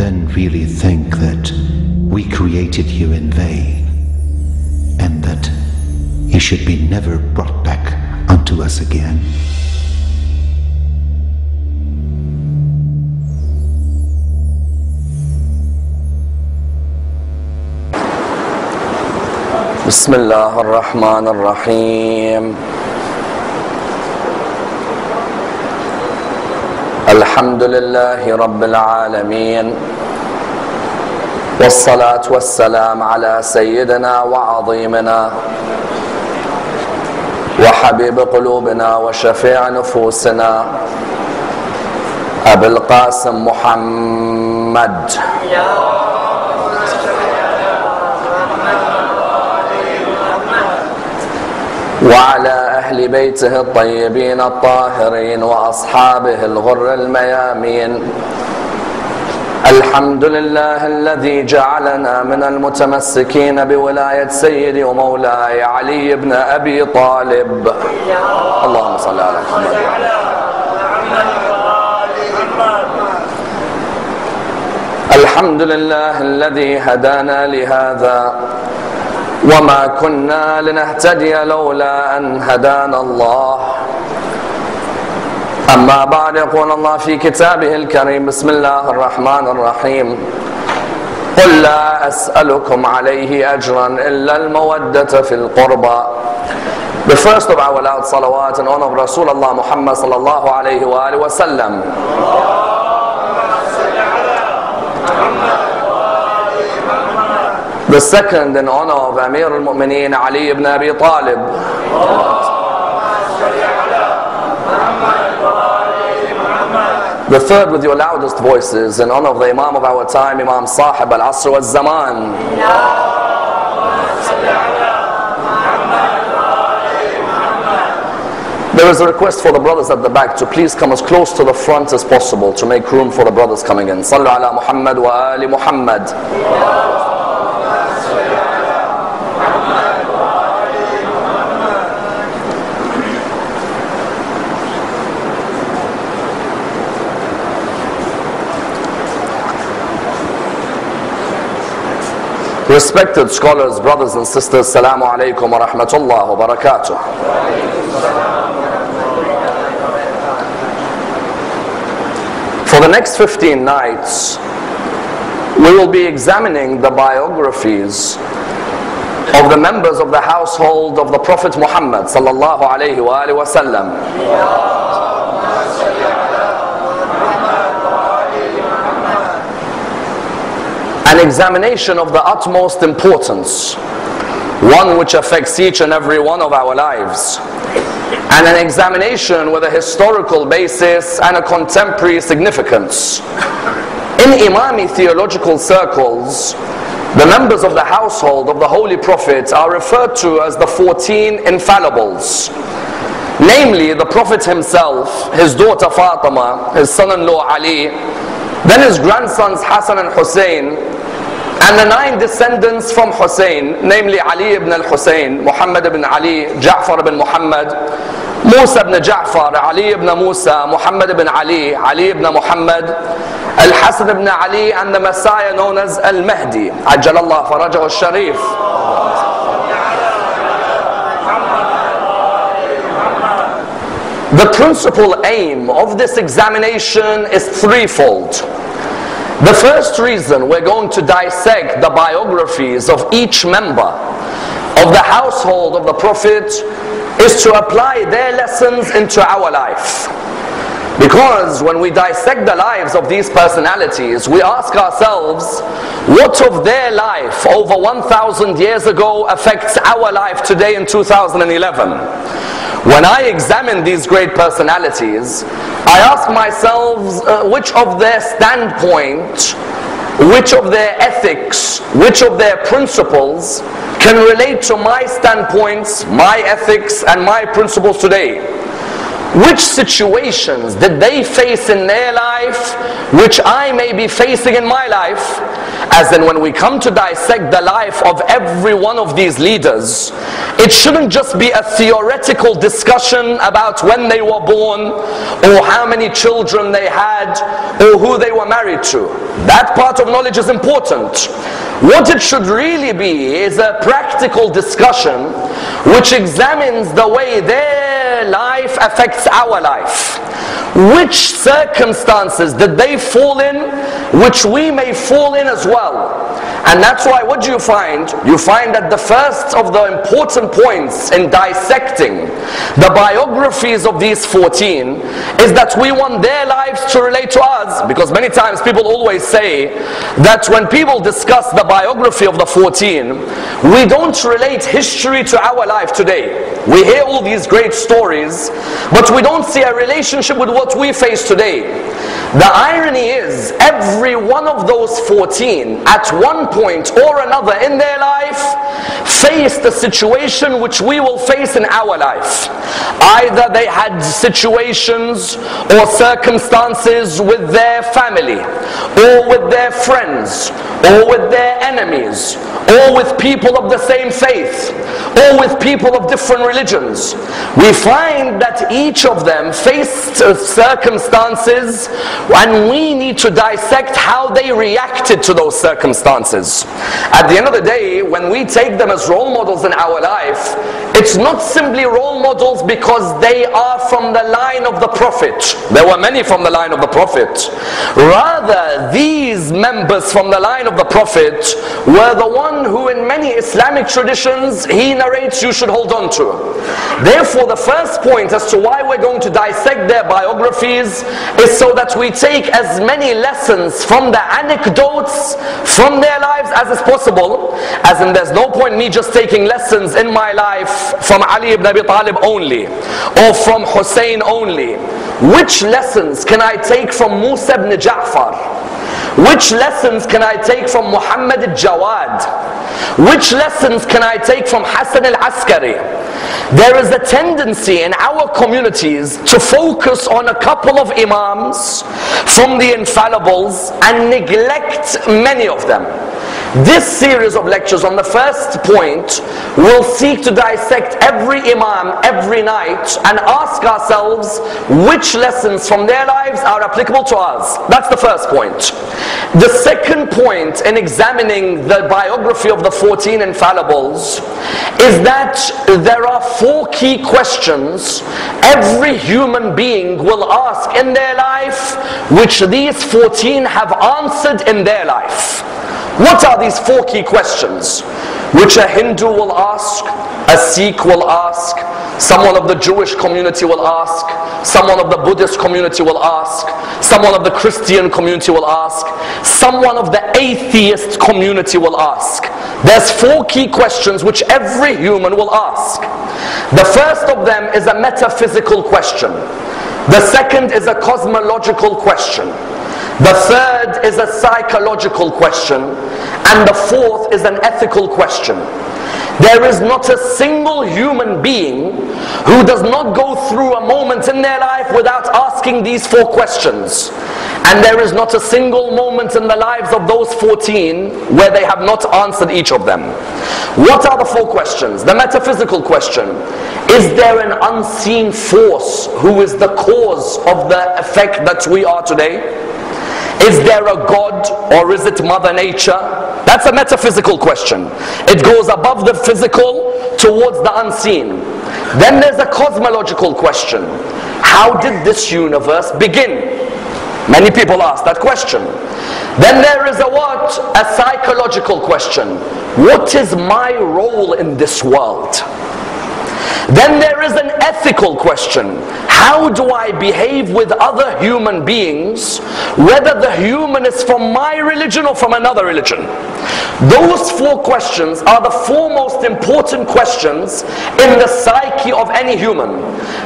then really think that we created you in vain, and that he should be never brought back unto us again? بسم الله الرحمن الرحيم. الحمد لله رب العالمين، والصلاة والسلام على سيدنا وعظيمنا وحبيب قلوبنا وشفيع نفوسنا أبي القاسم محمد وعلى أهل بيته الطيبين الطاهرين وأصحابه الغر الميامين. الحمد لله الذي جعلنا من المتمسكين بولاية سيدي ومولاي علي بن أبي طالب. اللهم صل على محمد. الحمد لله الذي هدانا لهذا وما كنا لنهتدي لولا أن هدانا الله. أما بعد، يقول الله في كتابه الكريم: بسم الله الرحمن الرحيم. قل لا أسألكم عليه أجرا إلا المودة في القربى. The first of our loud salawat in honor of Rasulullah Muhammad sallallahu alayhi wa alihi wa sallam. The second in honor of Amir al-Mu'mineen Ali ibn Abi Talib. The third with your loudest voices in honor of the Imam of our time, Imam Sahib al-Asr wal-Zaman. There is a request for the brothers at the back to please come as close to the front as possible to make room for the brothers coming in. Sallu ala Muhammad wa ali Muhammad. Respected scholars, brothers and sisters, Assalamu alaikum wa rahmatullah wa barakatuh. For the next 15 nights, we will be examining the biographies of the members of the household of the Prophet Muhammad sallallahu alayhi wa alihi wa sallam. An examination of the utmost importance, one which affects each and every one of our lives, and an examination with a historical basis and a contemporary significance. In Imami theological circles, the members of the household of the Holy Prophet are referred to as the 14 Infallibles, namely the Prophet himself, his daughter Fatima, his son-in-law Ali, then his grandsons Hassan and Hussein, and the 9 descendants from Hussein, namely Ali ibn al-Hussein, Muhammad ibn Ali, Ja'far ibn Muhammad, Musa ibn Ja'far, Ali ibn Musa, Muhammad ibn Ali, Ali ibn Muhammad, Al-Hasan ibn Ali, and the Messiah known as Al-Mahdi, Ajjalallah Farajahu al-Sharif. The principal aim of this examination is threefold. The first reason we're going to dissect the biographies of each member of the household of the Prophet is to apply their lessons into our life. Because when we dissect the lives of these personalities, we ask ourselves, what of their life over 1,000 years ago affects our life today in 2011? When I examine these great personalities, I ask myself which of their standpoint, which of their ethics, which of their principles can relate to my standpoints, my ethics, and my principles today. Which situations did they face in their life, which I may be facing in my life, As in, when we come to dissect the life of every one of these leaders, it shouldn't just be a theoretical discussion about when they were born, or how many children they had, or who they were married to. That part of knowledge is important. What it should really be is a practical discussion which examines the way their life affects our life. Which circumstances did they fall in, which we may fall in as well? And that's why, what do you find? You find that the first of the important points in dissecting the biographies of these 14 is that we want their lives to relate to us. Because many times people always say that when people discuss the biography of the 14, we don't relate history to our life today. We hear all these great stories, but we don't see a relationship with what we face today. The irony is, every one of those 14 at one point or another in their life faced a situation which we will face in our life. Either they had situations or circumstances with their family, or with their friends, or with their enemies, or with people of the same faith, or with people of different religions. We find that each of them faced circumstances, and we need to dissect how they reacted to those circumstances. At the end of the day, when we take them as role models in our life, it's not simply role models because they are from the line of the Prophet. There were many from the line of the Prophet. Rather, these members from the line of the Prophet were the one who in many Islamic traditions he narrates you should hold on to. Therefore, the first point as to why we're going to dissect their biographies is so that we take as many lessons from the anecdotes from their lives as is possible. As in, there's no point me just taking lessons in my life from Ali ibn Abi Talib only, or from Hussein only. Which lessons can I take from Musa ibn Ja'far? Which lessons can I take from Muhammad al-Jawad? Which lessons can I take from Hassan al-Askari? There is a tendency in our communities to focus on a couple of imams from the Infallibles and neglect many of them. This series of lectures on the first point will seek to dissect every imam every night and ask ourselves which lessons from their lives are applicable to us. That's the first point. The second point in examining the biography of the 14 Infallibles is that there are 4 key questions every human being will ask in their life, which these 14 have answered in their life. What are these 4 key questions? Which a Hindu will ask, a Sikh will ask, someone of the Jewish community will ask, someone of the Buddhist community will ask, someone of the Christian community will ask, someone of the atheist community will ask. There's 4 key questions which every human will ask. The first of them is a metaphysical question. The second is a cosmological question. The third is a psychological question, and the fourth is an ethical question. There is not a single human being who does not go through a moment in their life without asking these 4 questions. And there is not a single moment in the lives of those 14 where they have not answered each of them. What are the 4 questions? The metaphysical question: is there an unseen force who is the cause of the effect that we are today? Is there a God, or is it Mother Nature? That's a metaphysical question. It goes above the physical towards the unseen. Then there's a cosmological question. How did this universe begin? Many people ask that question. Then there is a what? A psychological question. What is my role in this world? Then there is an ethical question. How do I behave with other human beings, whether the human is from my religion or from another religion? Those 4 questions are the 4 most important questions in the psyche of any human.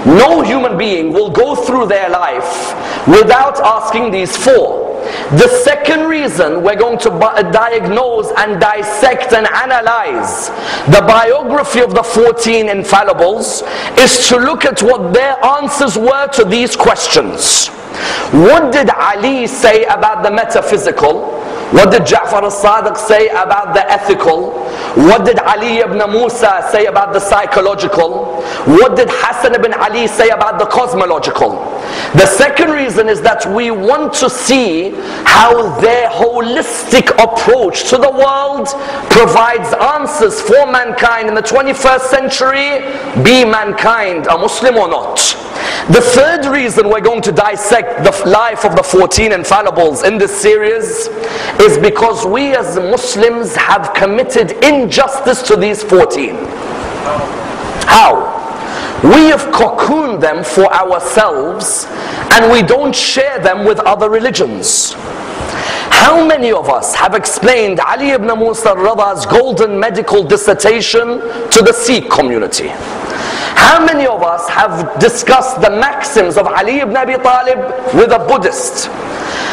No human being will go through their life without asking these 4. The second reason we're going to diagnose and dissect and analyze the biography of the 14 Infallibles is to look at what their answers were to these questions. What did Ali say about the metaphysical? What did Ja'far al-Sadiq say about the ethical? What did Ali ibn Musa say about the psychological? What did Hassan ibn Ali say about the cosmological? The second reason is that we want to see how their holistic approach to the world provides answers for mankind in the 21st century, be mankind a Muslim or not. The third reason we're going to dissect the life of the 14 infallibles in this series is because we as Muslims have committed injustice to these 14. How? We have cocooned them for ourselves and we don't share them with other religions. How many of us have explained Ali ibn Musa al-Rada's golden medical dissertation to the Sikh community? How many of us have discussed the maxims of Ali ibn Abi Talib with a Buddhist?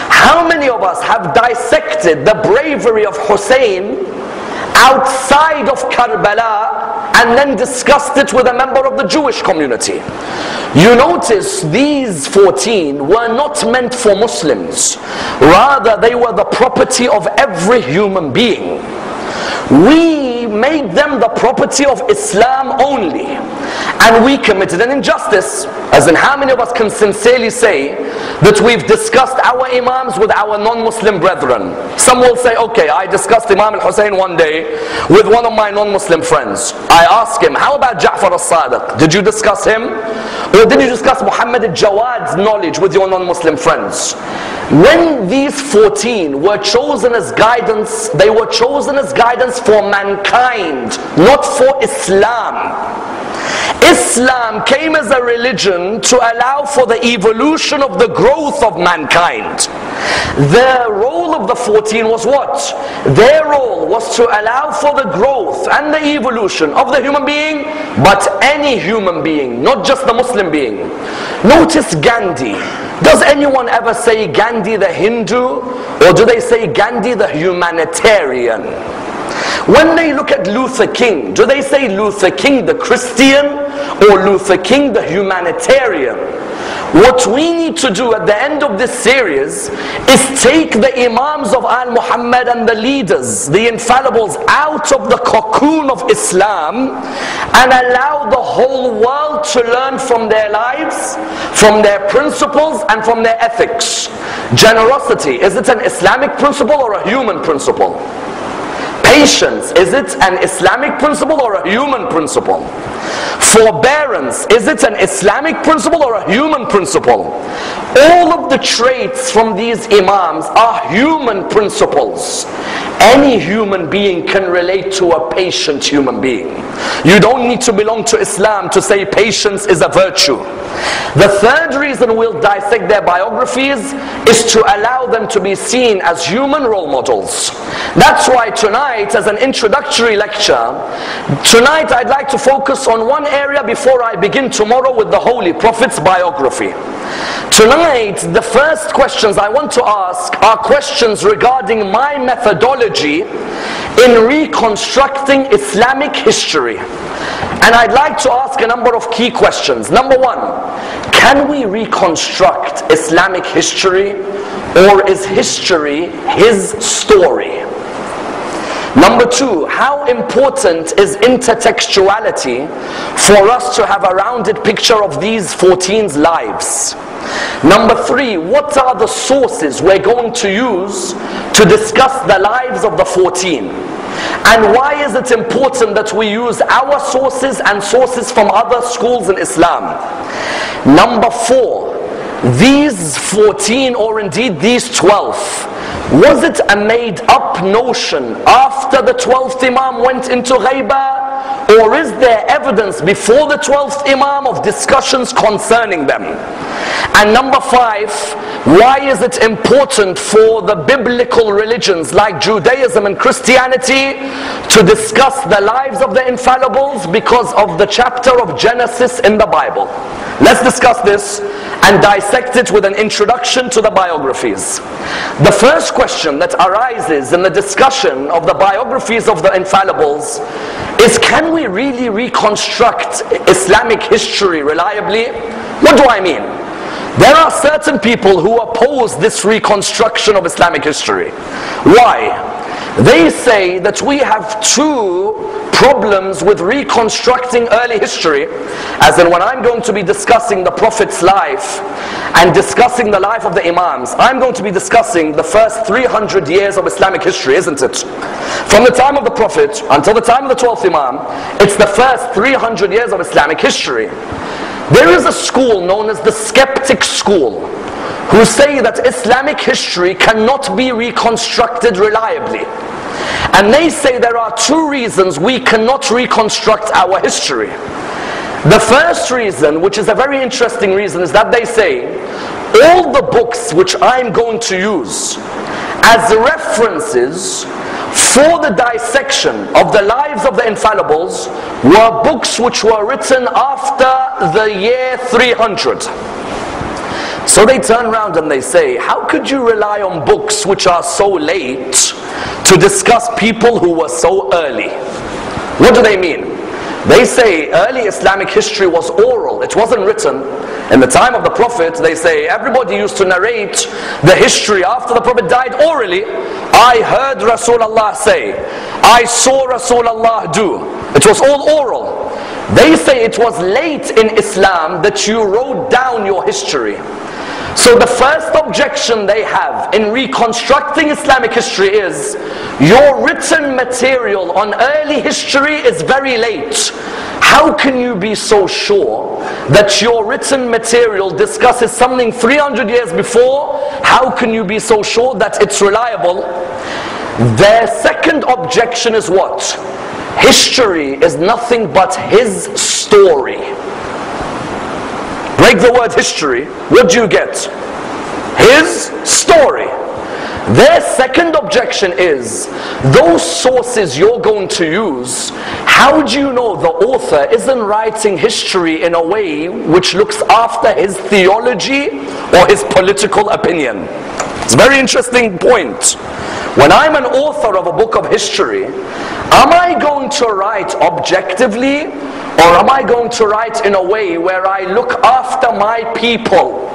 How many of us have dissected the bravery of Hussein outside of Karbala and then discussed it with a member of the Jewish community? You notice these 14 were not meant for Muslims. Rather, they were the property of every human being. We made them the property of Islam only, and we committed an injustice. As in, how many of us can sincerely say that we've discussed our imams with our non-Muslim brethren? Some will say, okay, I discussed Imam al-Hussein one day with one of my non-Muslim friends. I asked him, how about Ja'far al-Sadiq? Did you discuss him? Or did you discuss Muhammad al-Jawad's knowledge with your non-Muslim friends? When these 14 were chosen as guidance, they were chosen as guidance for mankind, not for Islam. Islam came as a religion to allow for the evolution of the growth of mankind. The role of the 14 was what? Their role was to allow for the growth and the evolution of the human being, but any human being, not just the Muslim being. Notice Gandhi. Does anyone ever say Gandhi the Hindu, or do they say Gandhi the humanitarian? When they look at Luther King, do they say Luther King the Christian or Luther King the humanitarian? What we need to do at the end of this series is take the Imams of Al-Muhammad and the leaders, the infallibles, out of the cocoon of Islam and allow the whole world to learn from their lives, from their principles and from their ethics. Generosity, is it an Islamic principle or a human principle? Patience, is it an Islamic principle or a human principle? Forbearance, is it an Islamic principle or a human principle? All of the traits from these Imams are human principles. Any human being can relate to a patient human being. You don't need to belong to Islam to say patience is a virtue. The third reason we'll dissect their biographies is to allow them to be seen as human role models. That's why tonight, as an introductory lecture, tonight I'd like to focus on one area before I begin tomorrow with the Holy Prophet's biography. Tonight, the first questions I want to ask are questions regarding my methodology in reconstructing Islamic history. And I'd like to ask a number of key questions. Number one, can we reconstruct Islamic history, or is history his story? Number two, how important is intertextuality for us to have a rounded picture of these 14's lives? Number three, what are the sources we're going to use to discuss the lives of the 14? And why is it important that we use our sources and sources from other schools in Islam? Number four, these 14, or indeed these 12, was it a made up notion after the 12th Imam went into Ghaibah? Or is there evidence before the 12th Imam of discussions concerning them? And number five, why is it important for the biblical religions like Judaism and Christianity to discuss the lives of the infallibles? Because of the chapter of Genesis in the Bible. Let's discuss this and dissect it with an introduction to the biographies. The first question that arises in the discussion of the biographies of the infallibles is, can we really reconstruct Islamic history reliably? What do I mean? There are certain people who oppose this reconstruction of Islamic history. Why? They say that we have two problems with reconstructing early history, as in when I'm going to be discussing the Prophet's life and discussing the life of the Imams, I'm going to be discussing the first 300 years of Islamic history, isn't it? From the time of the Prophet until the time of the 12th Imam, it's the first 300 years of Islamic history. There is a school known as the skeptic school, who say that Islamic history cannot be reconstructed reliably. And they say there are two reasons we cannot reconstruct our history. The first reason, which is a very interesting reason, is that they say all the books which I'm going to use as references for the dissection of the lives of the Infallibles were books which were written after the year 300. So they turn around and they say, how could you rely on books which are so late to discuss people who were so early? What do they mean? They say early Islamic history was oral, it wasn't written. In the time of the Prophet, they say everybody used to narrate the history after the Prophet died orally. I heard Rasulullah say, I saw Rasulullah do. It was all oral. They say it was late in Islam that you wrote down your history. So the first objection they have in reconstructing Islamic history is, your written material on early history is very late. How can you be so sure that your written material discusses something 300 years before? How can you be so sure that it's reliable? Their second objection is what? History is nothing but his story. Break the word history, what do you get? His story. Their second objection is, those sources you're going to use, how do you know the author isn't writing history in a way which looks after his theology or his political opinion? It's a very interesting point. When I'm an author of a book of history, am I going to write objectively, or am I going to write in a way where I look after my people?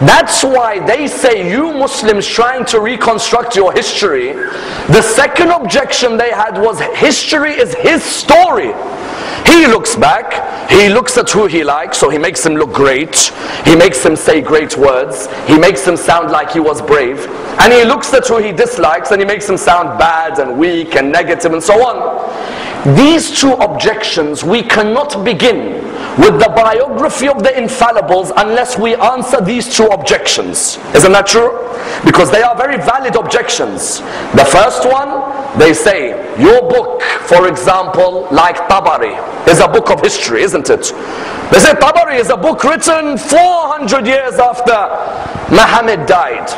That's why they say, you Muslims trying to reconstruct your history, the second objection they had was, history is his story. He looks back, he looks at who he likes, so he makes him look great, he makes him say great words, he makes him sound like he was brave, and he looks at who he dislikes and he makes him sound bad and weak and negative and so on. These two objections, we cannot begin with the biography of the Infallibles unless we answer these two objections. Isn't that true? Because they are very valid objections. The first one, they say, your book, for example, like Tabari, is a book of history, isn't it? They say Tabari is a book written 400 years after Muhammad died.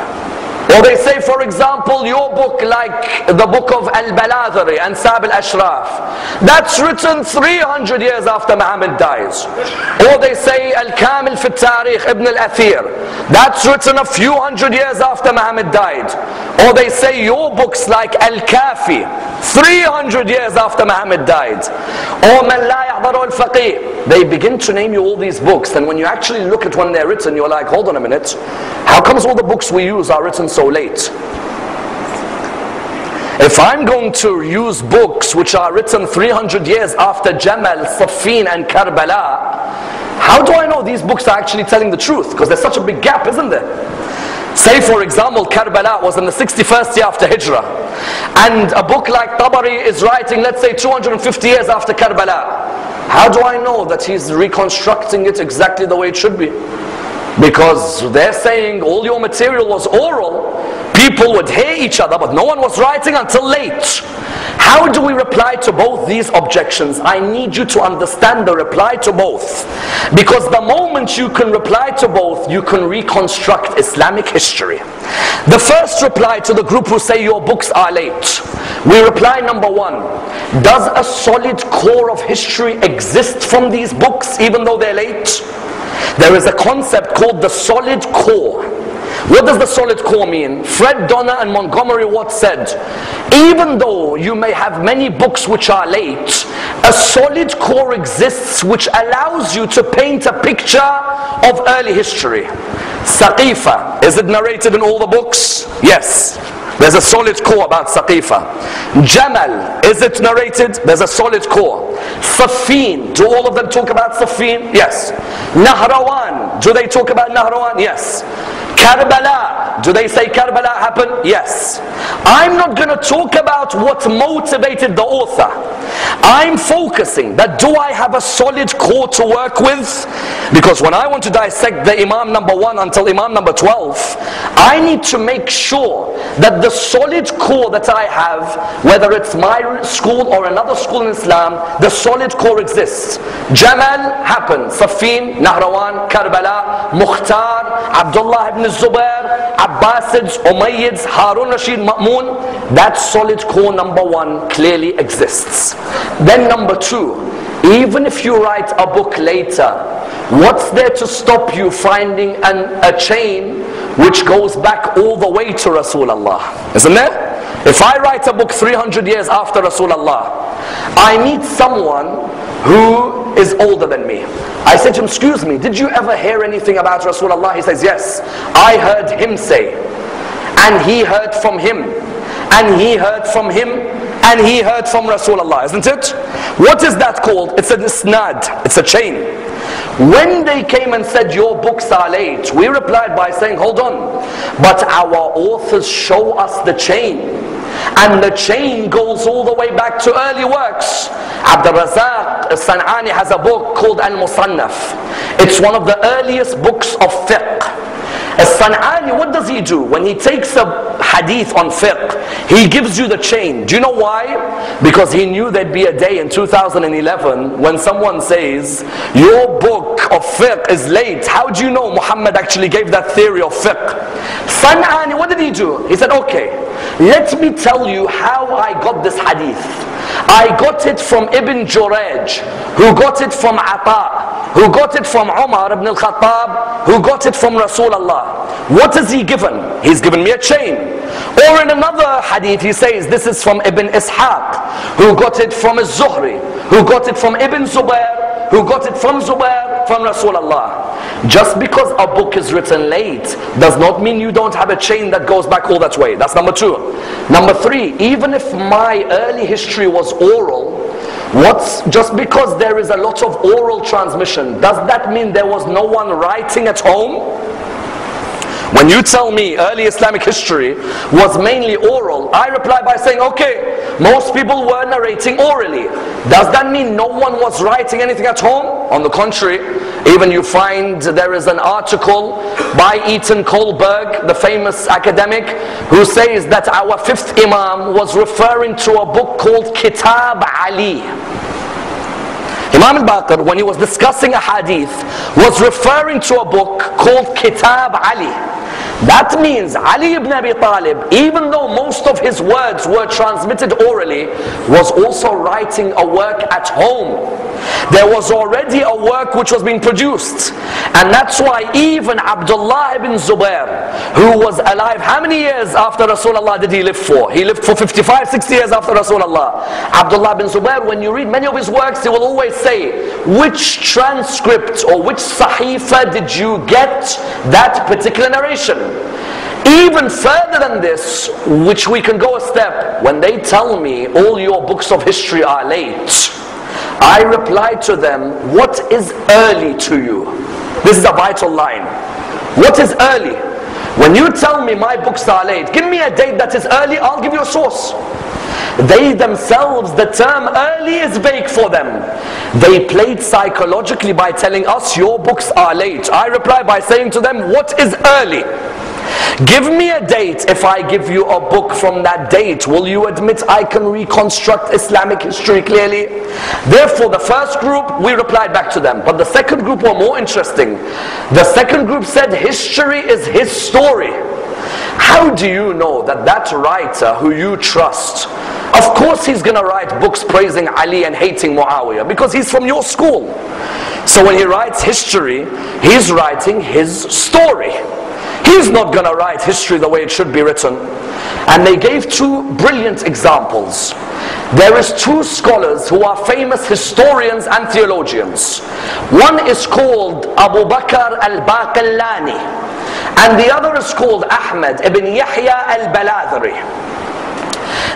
Or they say, for example, your book like the book of Al-Baladhari and Sab al-Ashraf, that's written 300 years after Muhammad dies. Or they say Al-Kamil fi al-Tarikh Ibn al-Athir, that's written a few hundred years after Muhammad died. Or they say your books like Al-Kafi, 300 years after Muhammad died. Or Man la yahdaru al-Faqih. They begin to name you all these books, and when you actually look at when they're written, you're like, hold on a minute, how comes all the books we use are written so late? If I'm going to use books which are written 300 years after Jamal, Siffin and Karbala, how do I know these books are actually telling the truth? Because there's such a big gap, isn't there? Say for example, Karbala was in the 61st year after Hijrah, and a book like Tabari is writing, let's say 250 years after Karbala. How do I know that he's reconstructing it exactly the way it should be? Because they're saying all your material was oral, people would hear each other, but no one was writing until late. How do we reply to both these objections? I need you to understand the reply to both. Because the moment you can reply to both, you can reconstruct Islamic history. The first reply to the group who say your books are late, we reply, number one, does a solid core of history exist from these books even though they're late? There is a concept called the solid core. What does the solid core mean? Fred Donner and Montgomery Watt said, even though you may have many books which are late, a solid core exists which allows you to paint a picture of early history. Saqifa, is it narrated in all the books? Yes. There's a solid core about Saqifa. Jamal, is it narrated? There's a solid core. Safin, do all of them talk about Safin? Yes. Nahrawan, do they talk about Nahrawan? Yes. Karbala, do they say Karbala happened? Yes. I'm not going to talk about what motivated the author. I'm focusing that do I have a solid core to work with? Because when I want to dissect the Imam number 1 until Imam number 12, I need to make sure that the solid core that I have, whether it's my school or another school in Islam, the solid core exists. Jamal happened, Safin, Nahrawan, Karbala, Mukhtar, Abdullah ibn Zubair, Abbasids, Umayyads, Harun Rashid, Ma'mun. That solid core number 1 clearly exists. Then number 2, even if you write a book later, what's there to stop you finding a chain which goes back all the way to Rasulullah? Isn't there? If I write a book 300 years after Rasulullah, I meet someone who is older than me. I said to him, excuse me, did you ever hear anything about Rasulullah? He says, yes, I heard him say, and he heard from him, and he heard from him, and he heard from Rasulullah, isn't it? What is that called? It's an isnad, it's a chain. When they came and said your books are late, we replied by saying, hold on, but our authors show us the chain, and the chain goes all the way back to early works. Abdul Razak San'ani has a book called Al-Musannaf. It's one of the earliest books of fiqh. As-San'ani, what does he do? When he takes a hadith on fiqh, he gives you the chain. Do you know why? Because he knew there'd be a day in 2011 when someone says, your book of fiqh is late. How do you know Muhammad actually gave that theory of fiqh? San'ani, what did he do? He said, okay, let me tell you how I got this hadith. I got it from Ibn Juraj, who got it from Ata, who got it from Umar ibn al-Khattab, who got it from Rasulullah. What has he given? He's given me a chain. Or in another hadith he says, this is from Ibn Ishaq, who got it from Az-Zuhri, who got it from Ibn Zubair, who got it from Zubair, from Rasulullah. Just because a book is written late does not mean you don't have a chain that goes back all that way. That's number 2. Number 3, even if my early history was oral, just because there is a lot of oral transmission, does that mean there was no one writing at home? When you tell me early Islamic history was mainly oral, I reply by saying, okay, most people were narrating orally. Does that mean no one was writing anything at home? On the contrary, even you find there is an article by Eaton Kohlberg, the famous academic, who says that our 5th Imam was referring to a book called Kitab Ali. Imam al-Baqir, when he was discussing a hadith, was referring to a book called Kitab Ali. That means Ali ibn Abi Talib, even though most of his words were transmitted orally, was also writing a work at home. There was already a work which was being produced. And that's why even Abdullah ibn Zubair, who was alive, how many years after Rasulullah did he live for? He lived for 55, 60 years after Rasulullah. Abdullah ibn Zubair, when you read many of his works, he will always say, which transcript or which sahifa did you get that particular narration? Even further than this, which we can go a step, when they tell me all your books of history are late, I reply to them, what is early to you? This is a vital line. What is early? When you tell me my books are late, give me a date that is early, I'll give you a source. They themselves, the term early is vague for them. They played psychologically by telling us your books are late. I reply by saying to them, what is early? Give me a date. If I give you a book from that date, will you admit I can reconstruct Islamic history clearly? Therefore, the first group, we replied back to them. But the second group were more interesting. The second group said history is his story. How do you know that that writer who you trust, of course he's going to write books praising Ali and hating Muawiyah, because he's from your school. So when he writes history, he's writing his story. He's not going to write history the way it should be written. And they gave two brilliant examples. There is two scholars who are famous historians and theologians. One is called Abu Bakr al-Baqillani, and the other is called Ahmad ibn Yahya al-Baladhari.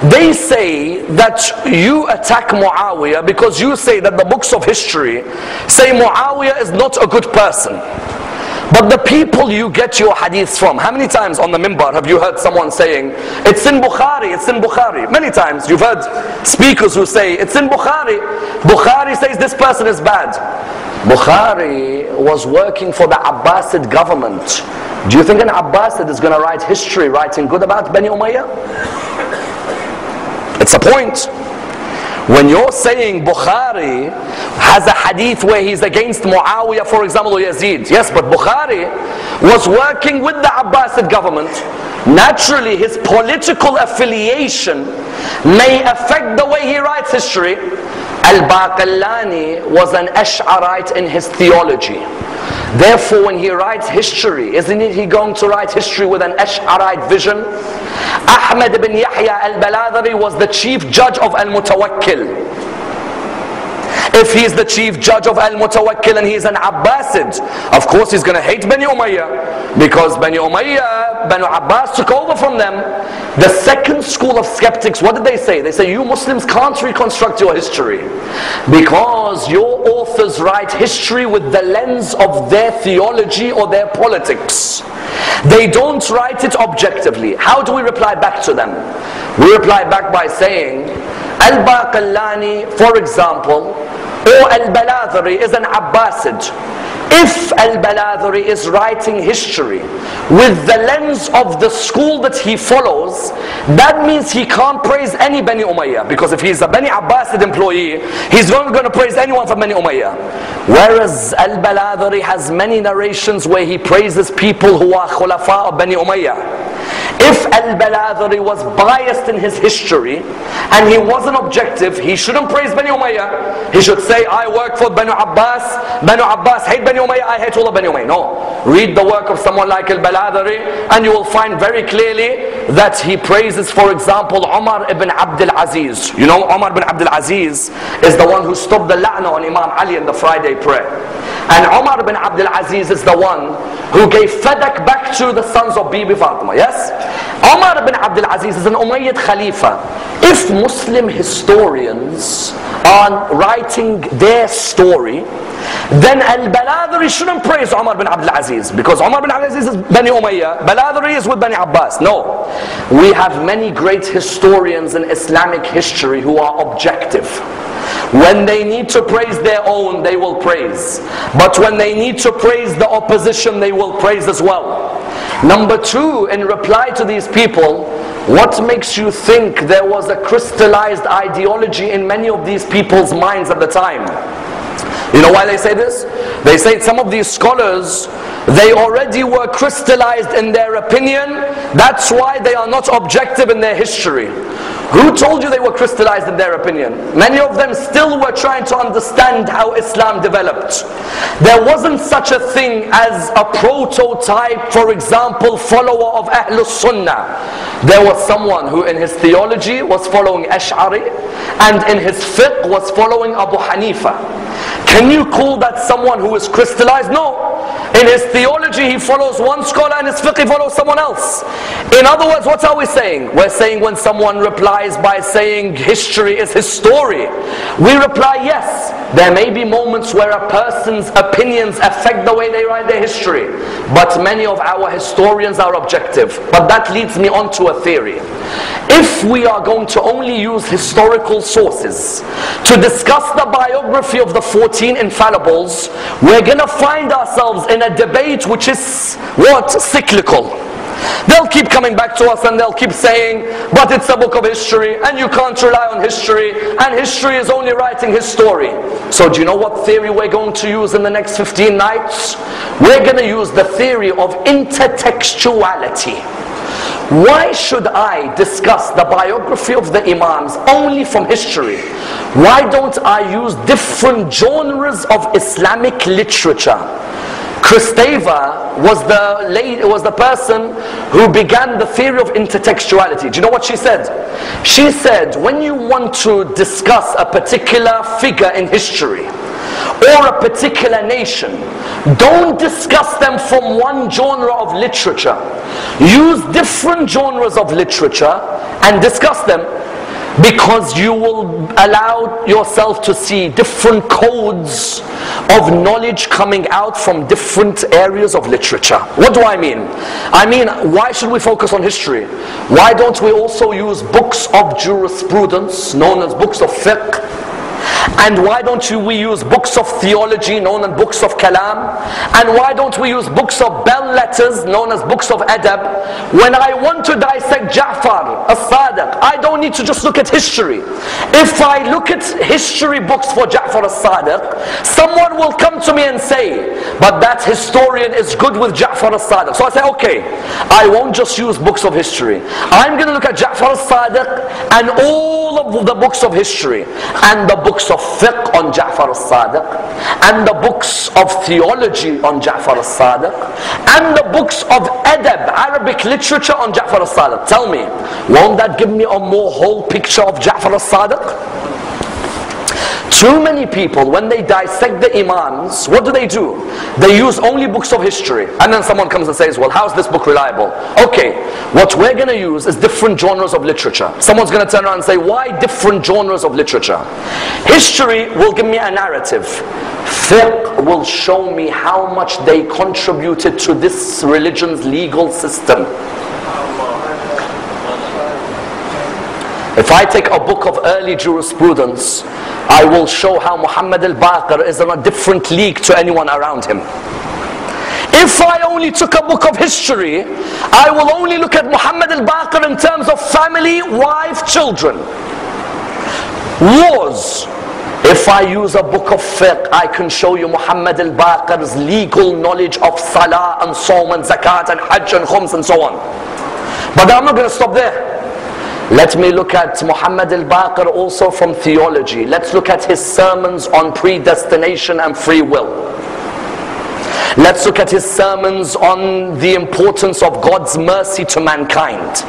They say that you attack Muawiyah because you say that the books of history say Muawiyah is not a good person. But the people you get your hadiths from, how many times on the minbar have you heard someone saying, it's in Bukhari, it's in Bukhari? Many times you've heard speakers who say, it's in Bukhari. Bukhari says this person is bad. Bukhari was working for the Abbasid government. Do you think an Abbasid is going to write history writing good about Bani Umayyah? It's a point. When you're saying Bukhari has a hadith where he's against Muawiyah, for example, or Yazid. Yes, but Bukhari was working with the Abbasid government. Naturally, his political affiliation may affect the way he writes history. Al-Baqillani was an Ash'arite in his theology. Therefore, when he writes history, isn't he going to write history with an Ash'arite vision? Ahmad ibn Yahya al-Baladhari was the chief judge of Al-Mutawakkil. If he's the chief judge of Al-Mutawakkil and he's an Abbasid, of course he's going to hate Bani Umayyah, because Bani Umayyah, Banu Abbas took over from them. The second school of skeptics, what did they say? They say, you Muslims can't reconstruct your history because your authors write history with the lens of their theology or their politics. They don't write it objectively. How do we reply back to them? We reply back by saying, Al-Baqillani, for example, or Al-Baladhari is an Abbasid. If Al-Baladhari is writing history with the lens of the school that he follows, that means he can't praise any Bani Umayyah, because if he's a Bani Abbasid employee, he's not going to praise anyone from Bani Umayyah. Whereas Al-Baladhari has many narrations where he praises people who are Khulafa of Bani Umayyah. If Al-Baladhari was biased in his history and he wasn't objective, he shouldn't praise Bani Umayyah. He should say, I work for Banu Abbas hate Bani Umayyah, I hate all of Bani Umayyah. No. Read the work of someone like Al-Baladhari and you will find very clearly that he praises, for example, Umar ibn Abdul Aziz. You know, Umar ibn Abdul Aziz is the one who stopped the la'na on Imam Ali in the Friday prayer. And Umar ibn Abdul Aziz is the one who gave Fadak back to the sons of Bibi Fatima. Yes? Umar ibn Abdul Aziz is an Umayyad Khalifa. If Muslim historians are writing their story, then Al-Baladhari shouldn't praise Umar ibn Abdul Aziz, because Umar ibn Abdul Aziz is Bani Umayyah, Baladhari is with Bani Abbas. No. We have many great historians in Islamic history who are objective. When they need to praise their own, they will praise. But when they need to praise the opposition, they will praise as well. Number two, in reply to these people, what makes you think there was a crystallized ideology in many of these people's minds at the time? You know why they say this? They say some of these scholars, they already were crystallized in their opinion. That's why they are not objective in their history. Who told you they were crystallized in their opinion? Many of them still were trying to understand how Islam developed. There wasn't such a thing as a prototype, for example, follower of Ahlus Sunnah. There was someone who in his theology was following Ash'ari and in his fiqh was following Abu Hanifa. Can you call that someone who is crystallized? No. In his theology he follows one scholar and his fiqh he follows someone else. In other words, what are we saying? We're saying when someone replies by saying history is his story, we reply yes. There may be moments where a person's opinions affect the way they write their history, but many of our historians are objective. But that leads me on to a theory. If we are going to only use historical sources to discuss the biography of the 14 infallibles, we're going to find ourselves in a debate which is what? Cyclical. They'll keep coming back to us and they'll keep saying, but it's a book of history and you can't rely on history and history is only writing his story. So do you know what theory we're going to use in the next 15 nights? We're going to use the theory of intertextuality. Why should I discuss the biography of the Imams only from history? Why don't I use different genres of Islamic literature? Kristeva was the person who began the theory of intertextuality. Do you know what she said? She said, when you want to discuss a particular figure in history or a particular nation, don't discuss them from one genre of literature. Use different genres of literature and discuss them, because you will allow yourself to see different codes of knowledge coming out from different areas of literature. What do I mean? I mean, why should we focus on history? Why don't we also use books of jurisprudence, known as books of fiqh? And why don't we use books of theology, known as books of kalam? And why don't we use books of bell letters, known as books of adab? When I want to dissect Ja'far as-Sadiq, I don't need to just look at history. If I look at history books for Ja'far as-Sadiq, someone will come to me and say, but that historian is good with Ja'far as-Sadiq. So I say, okay, I won't just use books of history. I'm going to look at Ja'far as-Sadiq and all of the books of history, and the books of fiqh on Ja'far as-Sadiq, and the books of theology on Ja'far as-Sadiq, and the books of adab, Arabic literature on Ja'far as-Sadiq. Tell me, won't that give me a more whole picture of Ja'far as-Sadiq? Too many people, when they dissect the Imams, what do? They use only books of history. And then someone comes and says, well, how's this book reliable? Okay, what we're going to use is different genres of literature. Someone's going to turn around and say, why different genres of literature? History will give me a narrative. Fiqh will show me how much they contributed to this religion's legal system. If I take a book of early jurisprudence, I will show how Muhammad al-Baqir is in a different league to anyone around him. If I only took a book of history, I will only look at Muhammad al-Baqir in terms of family, wife, children, wars. If I use a book of fiqh, I can show you Muhammad al-Baqir's legal knowledge of salah and sawm and zakat and hajj and khums and so on. But I'm not going to stop there. Let me look at Muhammad al-Baqir also from theology. Let's look at his sermons on predestination and free will. Let's look at his sermons on the importance of God's mercy to mankind.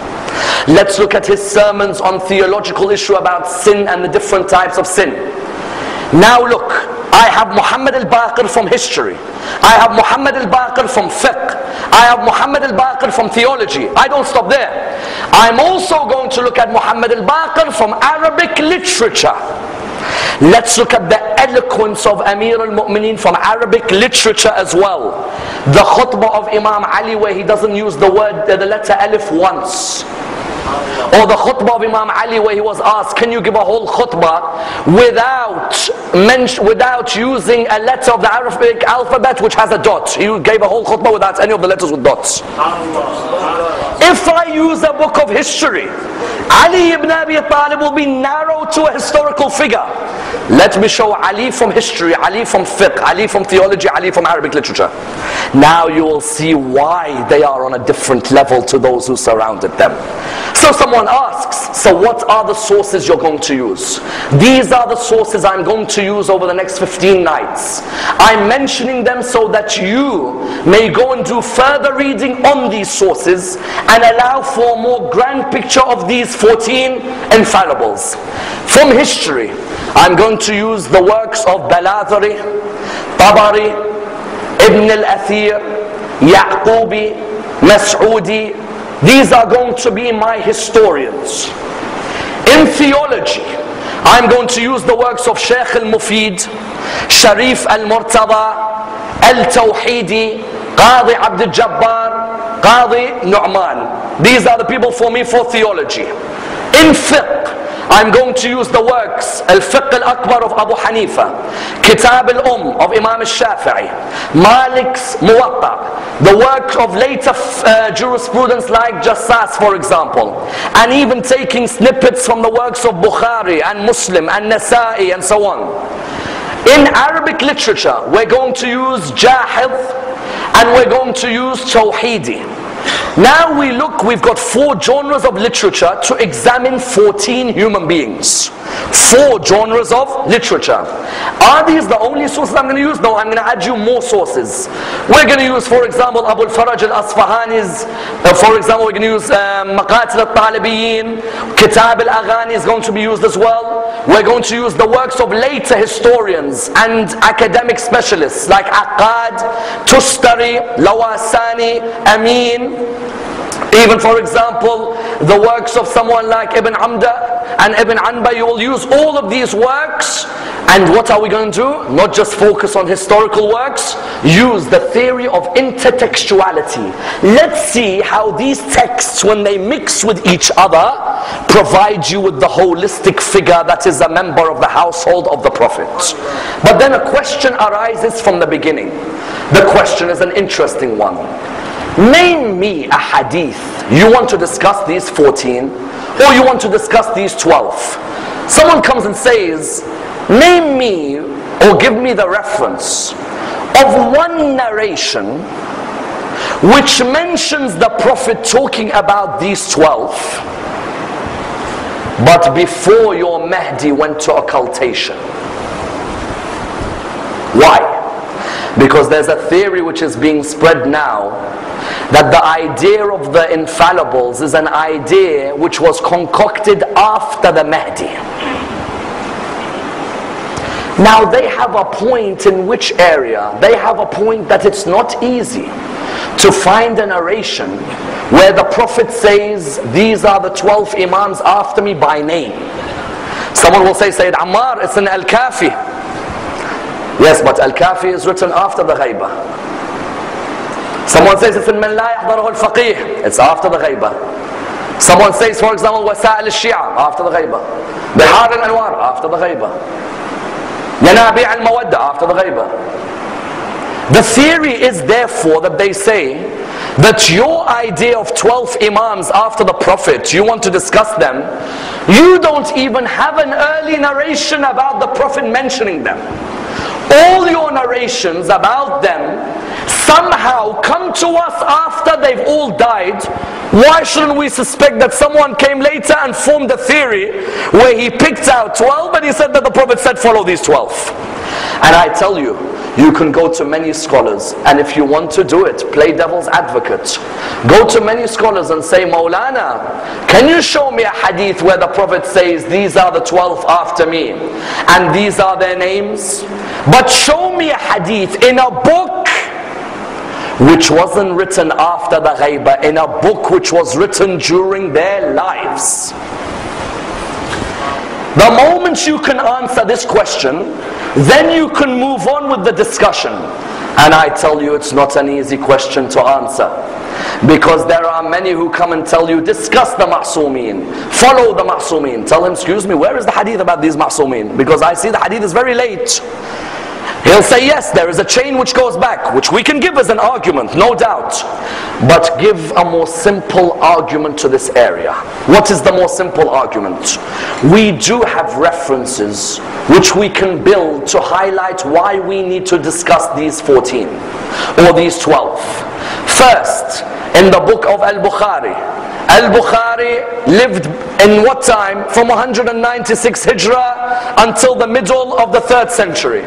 Let's look at his sermons on theological issue about sin and the different types of sin. Now look, I have Muhammad al-Baqir from history. I have Muhammad al-Baqir from fiqh. I have Muhammad al-Baqir from theology. I don't stop there. I'm also going to look at Muhammad al-Baqir from Arabic literature. Let's look at the eloquence of Amir al-Mu'mineen from Arabic literature as well. The khutbah of Imam Ali, where he doesn't use the letter alif once. Or the khutbah of Imam Ali, where he was asked, can you give a whole khutbah without using a letter of the Arabic alphabet which has a dot? He gave a whole khutbah without any of the letters with dots. If I use a book of history, Ali ibn Abi Talib will be narrow to a historical figure. Let me show Ali from history, Ali from fiqh, Ali from theology, Ali from Arabic literature. Now you will see why they are on a different level to those who surrounded them. So someone asks, so what are the sources you're going to use? These are the sources I'm going to use over the next 15 nights. I'm mentioning them so that you may go and do further reading on these sources and allow for a more grand picture of these 14 infallibles. From history, I'm going to use the works of Baladhari, Tabari, Ibn al-Athir, Yaqubi, Mas'udi. These are going to be my historians. In theology, I'm going to use the works of Shaykh al-Mufid, Sharif al-Murtada, al-Tawhidi, Qadi Abd al-Jabbar, Qadi Nu'man. These are the people for me for theology. In fiqh, I'm going to use the works Al-Fiqh Al-Akbar of Abu Hanifa, Kitab Al-Umm of Imam Al-Shafi'i, Malik's Muwatta, the work of later jurisprudence like Jassas, for example, and even taking snippets from the works of Bukhari and Muslim and Nasa'i and so on. In Arabic literature, we're going to use Jahid and we're going to use Tawhidi. Now we look, we've got 4 genres of literature to examine 14 human beings. 4 genres of literature. Are these the only sources I'm going to use? No, I'm going to add you more sources. We're going to use, for example, Abu al-Faraj al-Asfahani's, for example, we're going to use Maqatil al-Talibiyin, Kitab al-Aghani is going to be used as well. We're going to use the works of later historians and academic specialists like Aqad, Tustari, Lawasani, Amin. Even, for example, the works of someone like Ibn Amda and Ibn Anba. You will use all of these works. And what are we going to do? Not just focus on historical works. Use the theory of intertextuality. Let's see how these texts, when they mix with each other, provide you with the holistic figure that is a member of the household of the Prophet. But then a question arises from the beginning. The question is an interesting one. Name me a hadith. You want to discuss these 14 or you want to discuss these 12. Someone comes and says, name me or give me the reference of one narration which mentions the Prophet talking about these 12, but before your Mahdi went to occultation. Why? Because there's a theory which is being spread now that the idea of the infallibles is an idea which was concocted after the Mahdi. Now they have a point in which area? They have a point that it's not easy to find a narration where the Prophet says, these are the 12 Imams after me by name. Someone will say, Sayed Ammar, it's in Al-Kafi. Yes, but Al-Kafi is written after the Ghaibah. Someone says it's in Man La Yahdaruhu Al-Faqih. It's after the Ghaibah. Someone says, for example, Wasa'il Al-Shia, after the Ghaibah. Bihar Al-Anwar, after the Ghaibah. Yanabi' Al-Mawadda, after the Ghaibah. The theory is therefore that they say that your idea of 12 Imams after the Prophet, you want to discuss them, you don't even have an early narration about the Prophet mentioning them. All your narrations about them somehow come to us after they've all died. Why shouldn't we suspect that someone came later and formed a theory where he picked out 12 and he said that the Prophet said follow these 12? And I tell you, you can go to many scholars, and if you want to do it, play devil's advocate. Go to many scholars and say, Maulana, can you show me a hadith where the Prophet says, these are the 12 after me, and these are their names? But show me a hadith in a book which wasn't written after the Ghaibah, in a book which was written during their lives. The moment you can answer this question, then you can move on with the discussion. And I tell you, it's not an easy question to answer. Because there are many who come and tell you, discuss the Ma'soomeen, follow the Ma'soomeen. Tell him, excuse me, where is the hadith about these Ma'soomeen? Because I see the hadith is very late. He'll say, yes, there is a chain which goes back, which we can give as an argument, no doubt. But give a more simple argument to this area. What is the more simple argument? We do have references which we can build to highlight why we need to discuss these 14 or these 12. First, in the book of Al-Bukhari. Al-Bukhari lived in what time? From 196 Hijrah until the middle of the 3rd century.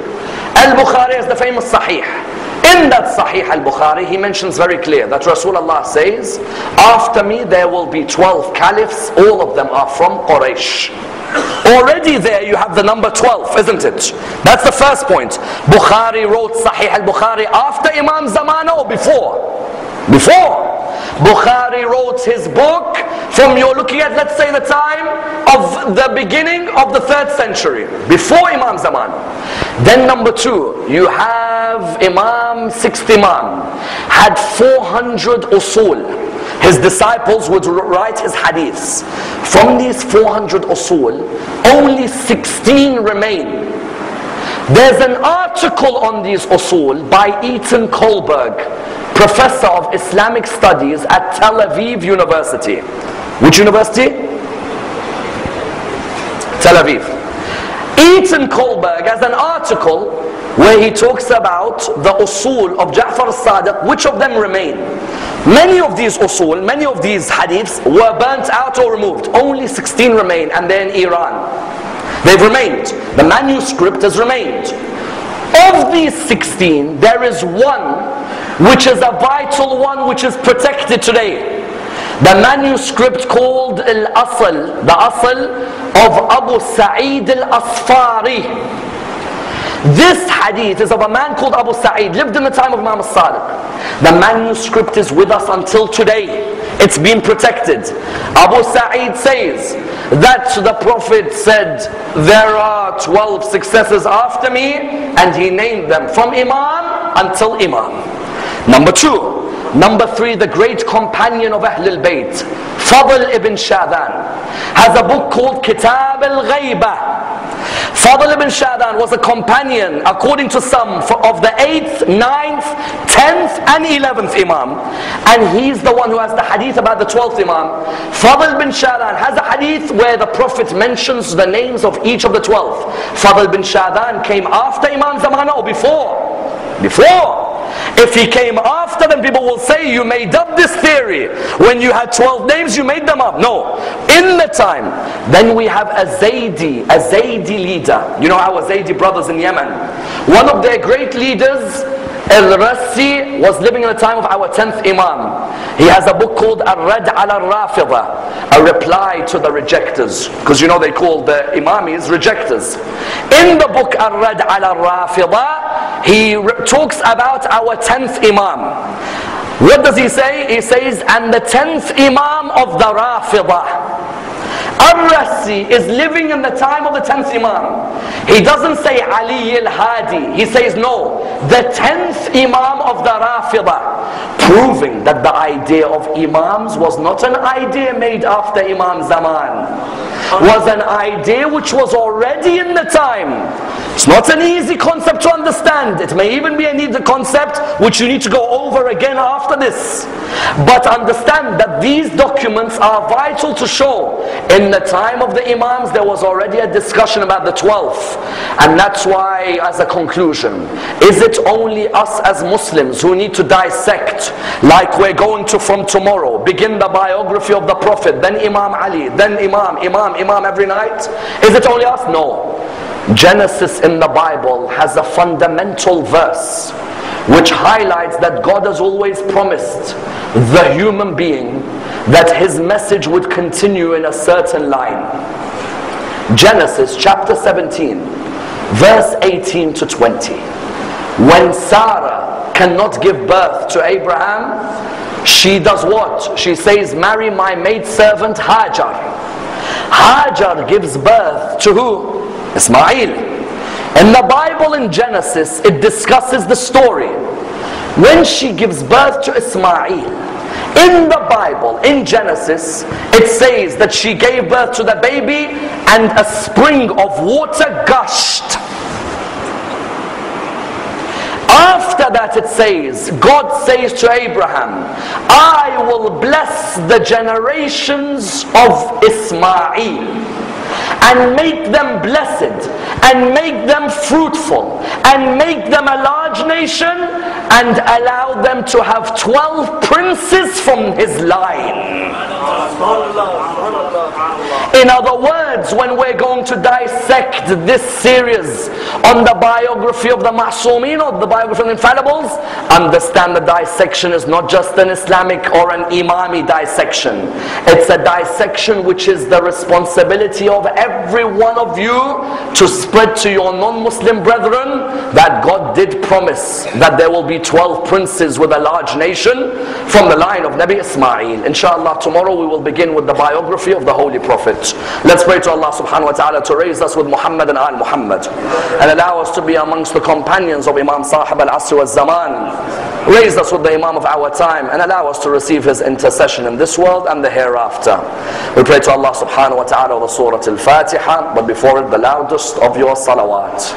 Al-Bukhari is the famous Sahih. In that Sahih Al-Bukhari, he mentions very clear that Rasulullah says, after me there will be 12 caliphs, all of them are from Quraysh. Already there you have the number 12, isn't it? That's the first point. Bukhari wrote Sahih Al-Bukhari after Imam Zamana or before? Before. Bukhari wrote his book from, you're looking at, let's say, the time of the beginning of the 3rd century, before Imam Zaman. Then number 2, you have Imam, 6th Imam, had 400 usul. His disciples would write his hadiths. From these 400 usul, only 16 remain. There's an article on these usul by Eaton Kohlberg, professor of Islamic studies at Tel Aviv University. Which university? Tel Aviv. Eaton Kohlberg has an article where he talks about the usul of Ja'far as-Sadiq, which of them remain? Many of these usul, many of these hadiths were burnt out or removed. Only 16 remain, and they're in Iran. They've remained. The manuscript has remained. Of these 16, there is one which is a vital one, which is protected today. The manuscript called Al-Asl, the Asl of Abu Sa'id al-Asfari. This hadith is of a man called Abu Sa'id, lived in the time of Imam al-Sadiq. The manuscript is with us until today. It's been protected. Abu Sa'id says that the Prophet said, there are 12 successors after me, and he named them from Imam until Imam. Number 2. Number 3, the great companion of Ahlul Bayt, Fadl ibn Shadan, has a book called Kitab al-Ghaybah. Fadl ibn Shadan was a companion, according to some, of the 8th, 9th, 10th and 11th Imam. And he's the one who has the hadith about the 12th Imam. Fadl ibn Shadan has a hadith where the Prophet mentions the names of each of the 12. Fadl ibn Shadan came after Imam Zamana or before? Before. If he came after them, people will say, you made up this theory. When you had 12 names, you made them up. No. In the time, then we have a Zaydi leader. You know our Zaydi brothers in Yemen. One of their great leaders, Al-Rassi, was living in the time of our 10th Imam. He has a book called Ar-Rad al-Rafida, a reply to the rejectors. Because you know they call the Imamis rejectors. In the book Ar-Rad al-Rafida, he talks about our 10th Imam. What does he say? He says, and the 10th Imam of the Rafida. Ar-Rassi is living in the time of the 10th Imam. He doesn't say Ali al-Hadi. He says no, the 10th Imam of the Rafida, proving that the idea of Imams was not an idea made after Imam Zaman. Was an idea which was already in the time. It's not an easy concept to understand. It may even be an easy concept which you need to go over again after this. But understand that these documents are vital to show in the time of the Imams there was already a discussion about the 12th. And that's why, as a conclusion, is it only us as Muslims who need to dissect, like we're going to from tomorrow, begin the biography of the Prophet, then Imam Ali, then Imam every night? Is it only us? No. Genesis in the Bible has a fundamental verse which highlights that God has always promised the human being that his message would continue in a certain line. Genesis chapter 17, verse 18 to 20. When Sarah cannot give birth to Abraham, she does what? She says, marry my maidservant Hajar. Hajar gives birth to who? Ismail. In the Bible in Genesis, it discusses the story. When she gives birth to Ismail, in the Bible, in Genesis, it says that she gave birth to the baby and a spring of water gushed. After that it says, God says to Abraham, I will bless the generations of Ismail and make them blessed and make them fruitful and make them a large nation and allow them to have 12 princes from his line. In other words, when we're going to dissect this series on the biography of the Ma'sumin, or the biography of the Infallibles, understand the dissection is not just an Islamic or an Imami dissection. It's a dissection which is the responsibility of every one of you to spread to your non-Muslim brethren that God did promise that there will be 12 princes with a large nation from the line of Nabi Ismail. Inshallah, tomorrow we will begin with the biography of the Holy Prophet. Let's pray to Allah subhanahu wa ta'ala to raise us with Muhammad and Al Muhammad and allow us to be amongst the companions of Imam Sahib al-Asr wal-Zaman. Raise us with the Imam of our time and allow us to receive his intercession in this world and the hereafter. We pray to Allah subhanahu wa ta'ala with the Surah Al-Fatiha, but before it the loudest of your salawat.